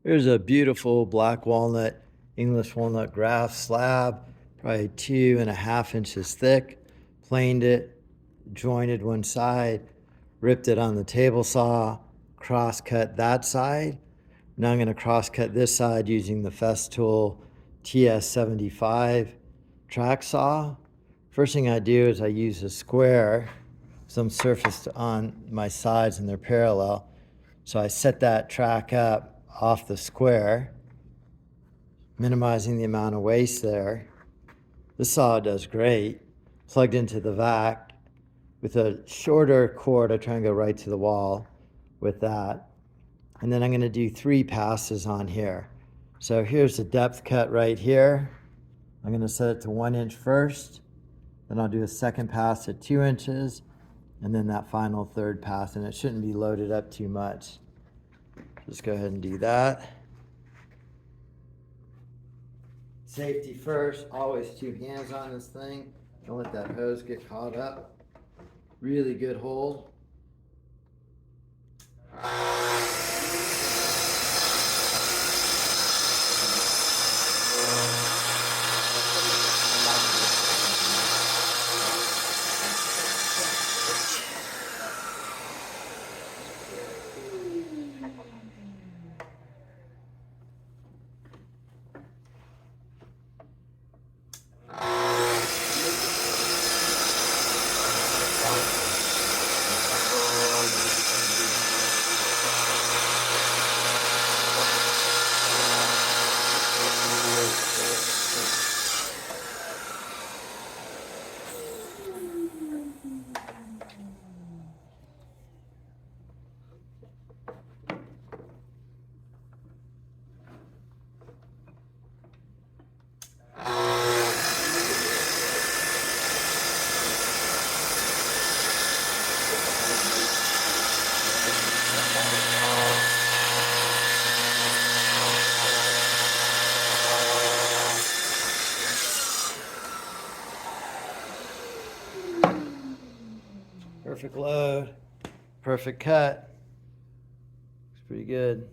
Here's a beautiful black walnut, English walnut graft slab, probably 2.5 inches thick. Planed it, jointed one side, ripped it on the table saw, cross cut that side. Now I'm going to cross cut this side using the Festool TS75 track saw. First thing I do is I use a square, some surfaced on my sides and they're parallel. So I set that track up off the square, minimizing the amount of waste there. This saw does great. Plugged into the vac with a shorter cord. I try and go right to the wall with that. And then I'm going to do 3 passes on here. So here's the depth cut right here. I'm going to set it to 1 inch first. Then I'll do a second pass at 2 inches. And then that final third pass. And it shouldn't be loaded up too much. Just go ahead and do that. Safety first, always 2 hands on this thing. Don't let that hose get caught up. Really good hold. Perfect load, perfect cut. Looks pretty good.